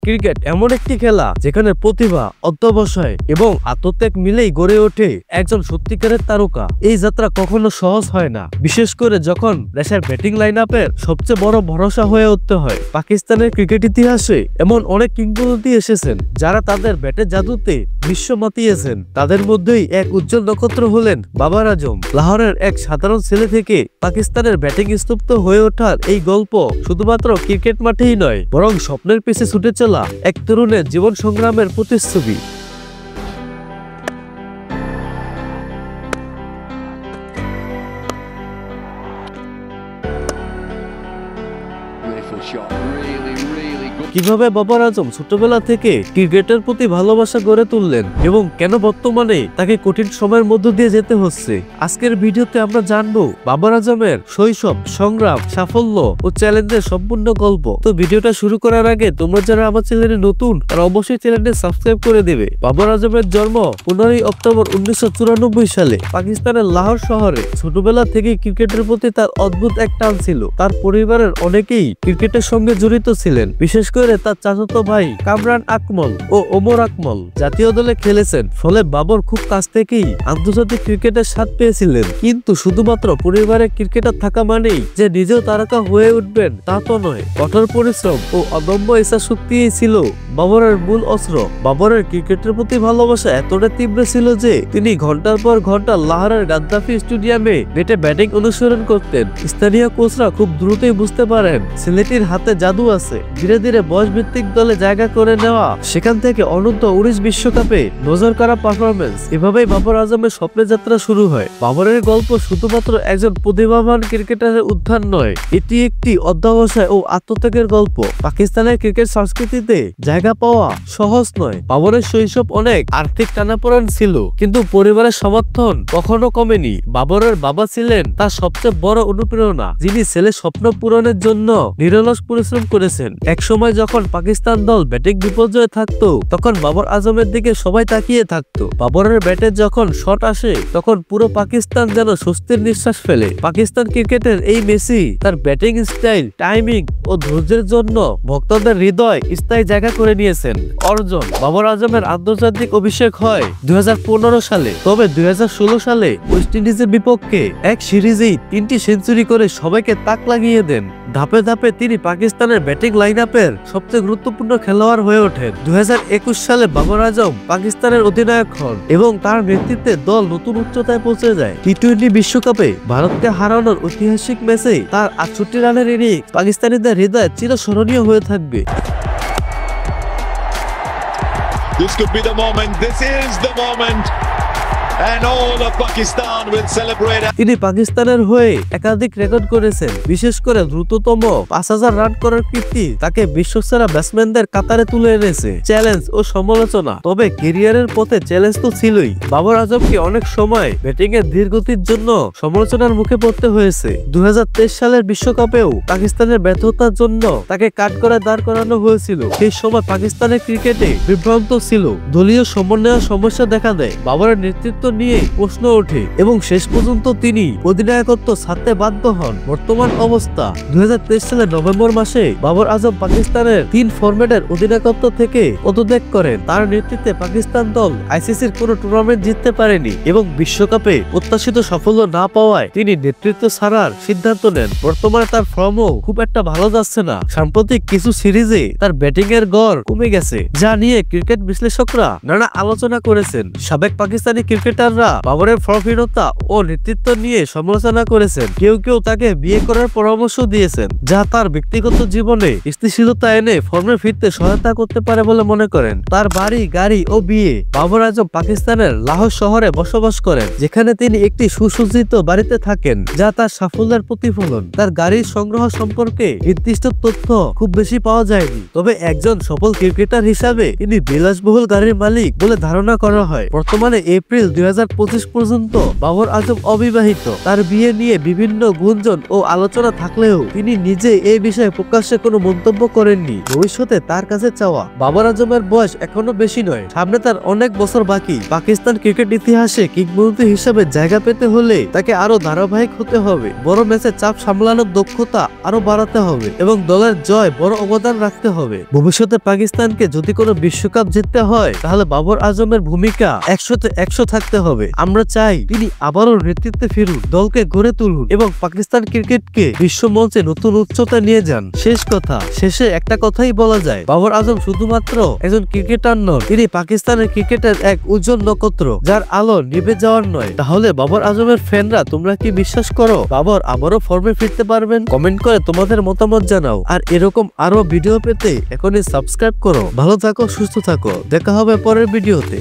Cricket এমন একটি খেলা যেখানে প্রতিভা, অধ্যবসায় এবং আত্মত্যাগ মিলেই গড়ে ওঠে একজন সত্যিকারের তারকা। এই যাত্রা কখনো সহজ হয় না, বিশেষ করে যখন দেশের ব্যাটিং লাইন আপের সবচেয়ে বড় ভরসা হয়ে উঠতে হয়। পাকিস্তানের ক্রিকেট ইতিহাসে এমন অনেক কিংবদন্তি এসেছেন যারা তাদের ব্যাটের জাদুতে বিশ্ব মাতিয়েছেন। তাদের মধ্যেই এক উজ্জ্বল নক্ষত্র হলেন বাবর আজম। লাহোরের এক সাধারণ ছেলে থেকে পাকিস্তানের ব্যাটিং স্তব্ধ হয়ে ওঠার এই গল্প শুধুমাত্র ক্রিকেট মাঠেই নয়, বরং স্বপ্নের পিছে ছুটে চলা এক তরুণের জীবন সংগ্রামের প্রতিচ্ছবি। কিভাবে বাবর আজম ছোটবেলা থেকে ক্রিকেটের প্রতি ভালোবাসা গড়ে তুললেন এবং কেন বর্তমানে তাকে কঠিন সময়ের মধ্য দিয়ে যেতে হচ্ছে, আজকের ভিডিওতে আমরা জানবো বাবর আজমের শৈশব, সংগ্রাম, সাফল্য ও চ্যালেঞ্জের সম্পূর্ণ গল্প। তো ভিডিওটা শুরু করার আগে তোমরা যারা আমার চ্যানেলে নতুন তারা অবশ্যই চ্যানেলটি সাবস্ক্রাইব করে দেবে। বাবর আজমের জন্ম 15 অক্টোবর 1994 সালে পাকিস্তানের লাহোর শহরে। ছোটবেলা থেকেই ক্রিকেটের প্রতি তার অদ্ভুত এক টান ছিল। তার পরিবারের অনেকেই ক্রিকেটের সঙ্গে জড়িত ছিলেন, বিশেষ করে তার চাচাতো ভাই কামরান আকমল ও ওমর আকমল জাতীয় দলে খেলেছেন। ফলে বাবর খুব কাছ থেকেই আন্তর্জাতিক ক্রিকেটের স্বাদ পেয়েছিলেন। কিন্তু শুধুমাত্র পরিবারে ক্রিকেটার থাকা মানেই যে নিজেও তারকা হয়ে উঠবেন তা তো নয়। কঠোর পরিশ্রম ও অদম্য ইচ্ছা শক্তিই ছিল বাবরের মূল অস্ত্র। বাবরের ক্রিকেটের প্রতি ভালোবাসা এতটা তীব্র ছিল যে তিনি ঘন্টার পর ঘন্টা লাহোরের গাদ্দাফি স্টেডিয়ামে নেটে ব্যাটিং অনুসরণ করতেন। স্থানীয় কোচরা খুব দ্রুতই বুঝতে পারেন ছেলেটির হাতে জাদু আছে। ধীরে ধীরে বয়স ভিত্তিক দলে জায়গা করে নেওয়া, সেখান থেকে অনূর্ধ্ব 19 বিশ্বকাপে নজর কাড়া পারফরমেন্স, এভাবেই বাবর আজমের স্বপ্নের যাত্রা শুরু হয়। বাবরের গল্প শুধুমাত্র একজন প্রতিভাবান ক্রিকেটারের উত্থান নয়, এটি একটি অধ্যবসায় ও আত্মত্যাগের গল্প। পাকিস্তানের ক্রিকেট সংস্কৃতিতে জায়গা পাওয়া সহজ নয়। বাবরের শৈশব অনেক আর্থিক টানাপোড়েন ছিল, কিন্তু পরিবারের সমর্থন কখনো কমেনি। বাবরের বাবা ছিলেন তার সবচেয়ে বড় অনুপ্রেরণা, যিনি ছেলের স্বপ্ন পূরণের জন্য নিরলস পরিশ্রম করেছেন। এক সময় যখন পাকিস্তান দল ব্যাটিং বিপর্যয়ে থাকতো, তখন বাবর আজমের দিকে সবাই তাকিয়ে থাকতো। বাবরের ব্যাটে যখন শট আসে, তখন পুরো পাকিস্তান যেন স্বস্তির নিঃশ্বাস ফেলে। পাকিস্তান ক্রিকেটের এই মেসি তার ব্যাটিং স্টাইল, টাইমিং ও ধৈর্যের জন্য ভক্তদের হৃদয় স্থায়ী জায়গা করে নিয়েছেন। অর্জন: বাবর আজমের আন্তর্জাতিক অভিষেক হয় 2015 সালে। তবে 2016 সালে ওয়েস্ট ইন্ডিজের বিপক্ষে এক সিরিজেই 3টি সেঞ্চুরি করে সবাইকে তাক লাগিয়ে দেন। ধাপে ধাপে তিনি পাকিস্তানের ব্যাটিং লাইন আপের সবচেয়ে গুরুত্বপূর্ণ খেলোয়াড় হয়ে ওঠেন। 2021 সালে বাবর আজম পাকিস্তানের অধিনায়ক হন এবং তার নেতৃত্বে দল নতুন উচ্চতায় পৌঁছে যায়। টি-20 বিশ্বকাপে ভারতকে হারানোর ঐতিহাসিক ম্যাচে তার 68 রানের ইনিংস পাকিস্তানিদের হৃদয়ে চিরস্মরণীয় হয়ে থাকবে। This could be the moment. This is the moment. And all of Pakistan will celebrate. তিনি পাকিস্তানের হয়ে একাধিক রেকর্ড করেছেন, বিশেষ করে দ্রুততম 5000 রান করার কীর্তি তাকে বিশ্বসেরা ব্যাটসম্যানদের কাতারে তুলে এনেছে। চ্যালেঞ্জ ও সমালোচনা: তবে ক্যারিয়ারের পথে চ্যালেঞ্জ তো ছিলই। বাবর আজমকে অনেক সময় ব্যাটিং এর ধীর গতির জন্য সমালোচনার মুখে পড়তে হয়েছে। 2023 সালের বিশ্বকাপেও পাকিস্তানের ব্যর্থতার জন্য তাকে কাট করে দাঁড় করানো হয়েছিল। সেই সময় পাকিস্তানের ক্রিকেটে বিভ্রান্ত ছিল, দলীয় সমন্বয়ের সমস্যা দেখা দেয়, বাবরের নেতৃত্ব নিয়ে প্রশ্ন ওঠে এবং শেষ পর্যন্ত তিনি অধিনায়কত্ব ছাড়তে বাধ্য হন। বর্তমান অবস্থা: 2023 সালের নভেম্বর মাসে বাবর আজম পাকিস্তানের 3 ফরম্যাটের অধিনায়কত্ব থেকে পদত্যাগ করেন। তার নেতৃত্বে পাকিস্তান দল আইসিসির কোনো টুর্নামেন্ট জিততে পারেনি এবং বিশ্বকাপে প্রত্যাশিত সাফল্য না পাওয়ায় তিনি নেতৃত্ব ছাড়ার সিদ্ধান্ত নেন। বর্তমানে তার ফর্মও খুব একটা ভালো যাচ্ছে না। সাম্প্রতিক কিছু সিরিজে তার ব্যাটিং এর গড় কমে গেছে, যা নিয়ে ক্রিকেট বিশ্লেষকরা নানা আলোচনা করেছেন। সাবেক পাকিস্তানি ক্রিকেটাররা বাবরের ফর্মহীনতা ও নেতৃত্ব নিয়ে সমালোচনা করেছেন। কেউ কেউ তাকে বিয়ে করার পরামর্শ দিয়েছেন, যা তার ব্যক্তিগত জীবনে স্থিতিশীলতা এনে ফর্মে ফিরতে সহায়তা করতে পারে বলে মনে করেন। তার বাড়ি, গাড়ি ও বিয়ে: বাবর আজম পাকিস্তানের লাহোর শহরে বসবাস করেন, যেখানে তিনি একটি সুসজ্জিত বাড়িতে থাকেন, যা তার সাফল্যের প্রতিফলন। তার গাড়ির সংগ্রহ সম্পর্কে নির্দিষ্ট তথ্য খুব বেশি পাওয়া যায়নি, তবে একজন সফল ক্রিকেটার হিসাবে তিনি বিলাসবহুল গাড়ির মালিক বলে ধারণা করা হয়। বর্তমানে এপ্রিল 2025 পর্যন্ত বাবর আজম অবিবাহিত। তার বিয়ে নিয়ে বিভিন্ন গুঞ্জন ও আলোচনা থাকলেও তিনি নিজে এই বিষয়ে প্রকাশ্যে কোনো মন্তব্য করেননি। ভবিষ্যতে তার কাছে চাওয়া, বাবর আজমের বয়স এখনো বেশি নয়, সামনে তার অনেক বছর বাকি। পাকিস্তান ক্রিকেট ইতিহাসে কিংবদন্তি হিসেবে জায়গা পেতে হলে তাকে আরো ধারাবাহিক হতে হবে, বড় ম্যাচে চাপ সামলানোর দক্ষতা আরো বাড়াতে হবে এবং দলের জয় বড় অবদান রাখতে হবে। ভবিষ্যতে পাকিস্তানকে যদি কোনো বিশ্বকাপ জিততে হয় তাহলে বাবর আজমের ভূমিকা 100-তে 100 থাকতে হবে। আমরা চাই তিনি আবারও নেতৃত্বে ফিরুন, দলকে গড়ে তুলুন এবং পাকিস্তান ক্রিকেটকে বিশ্ব মঞ্চে নতুন উচ্চতা নিয়ে যান। শেষ কথা, শেষে একটা কথাই বলা যায়, বাবর আজম শুধুমাত্র একজন ক্রিকেটার নন, তিনি পাকিস্তানের ক্রিকেটের এক উজ্জ্বল নক্ষত্র যার আলো নিভে যাওয়ার নয়। তাহলে বাবর আজমের ফ্যানরা তোমরা কি বিশ্বাস করো বাবর আবারও ফর্মে ফিরতে পারবেন? কমেন্ট করে তোমাদের মতামত জানাও। আর এরকম আরো ভিডিও পেতে এখনই সাবস্ক্রাইব করো। ভালো থাকো, সুস্থ থাকো, দেখা হবে পরের ভিডিওতে।